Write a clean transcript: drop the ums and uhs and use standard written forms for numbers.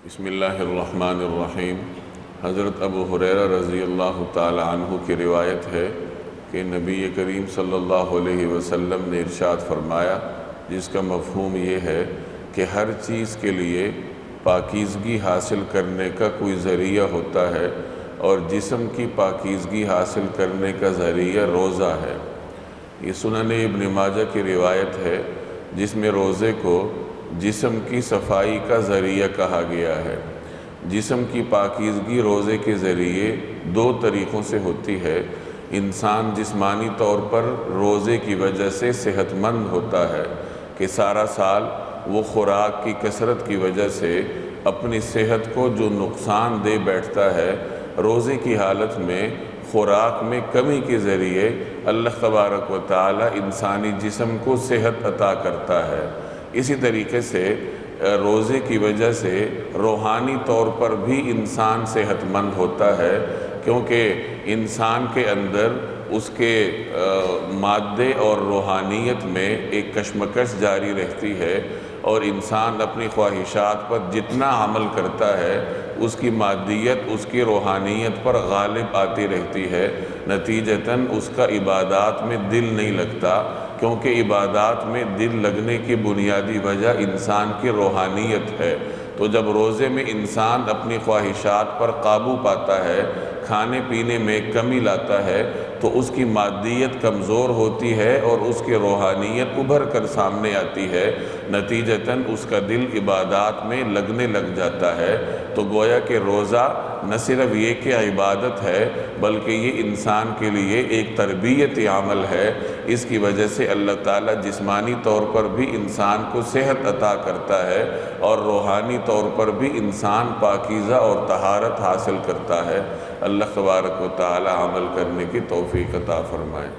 بسم اللہ الرحمن الرحیم۔ حضرت ابو ہریرہ رضی اللہ تعالی عنہ کی روایت ہے کہ نبی کریم صلی اللہ علیہ وسلم نے ارشاد فرمایا، جس کا مفہوم یہ ہے کہ ہر چیز کے لیے پاکیزگی حاصل کرنے کا کوئی ذریعہ ہوتا ہے، اور جسم کی پاکیزگی حاصل کرنے کا ذریعہ روزہ ہے۔ یہ سنن ابن ماجہ کی روایت ہے، جس میں روزے کو جسم کی صفائی کا ذریعہ کہا گیا ہے۔ جسم کی پاکیزگی روزے کے ذریعے دو طریقوں سے ہوتی ہے۔ انسان جسمانی طور پر روزے کی وجہ سے صحت مند ہوتا ہے کہ سارا سال وہ خوراک کی کثرت کی وجہ سے اپنی صحت کو جو نقصان دے بیٹھتا ہے، روزے کی حالت میں خوراک میں کمی کے ذریعے اللہ تبارک و تعالی انسانی جسم کو صحت عطا کرتا ہے۔ اسی طریقے سے روزے کی وجہ سے روحانی طور پر بھی انسان صحت مند ہوتا ہے، کیونکہ انسان کے اندر اس کے مادے اور روحانیت میں ایک کشمکش جاری رہتی ہے، اور انسان اپنی خواہشات پر جتنا عمل کرتا ہے اس کی مادیت اس کی روحانیت پر غالب آتی رہتی ہے۔ نتیجتاً اس کا عبادات میں دل نہیں لگتا، کیونکہ عبادات میں دل لگنے کی بنیادی وجہ انسان کی روحانیت ہے۔ تو جب روزے میں انسان اپنی خواہشات پر قابو پاتا ہے، کھانے پینے میں کمی لاتا ہے، تو اس کی مادیت کمزور ہوتی ہے اور اس کی روحانیت ابھر کر سامنے آتی ہے۔ نتیجتاً اس کا دل عبادات میں لگنے لگ جاتا ہے۔ تو گویا کہ روزہ نہ صرف یہ کہ عبادت ہے، بلکہ یہ انسان کے لیے ایک تربیتی عمل ہے۔ اس کی وجہ سے اللہ تعالیٰ جسمانی طور پر بھی انسان کو صحت عطا کرتا ہے، اور روحانی طور پر بھی انسان پاکیزہ اور طہارت حاصل کرتا ہے۔ اللہ تبارک و تعالی عمل کرنے کی توفیق عطا فرمائے۔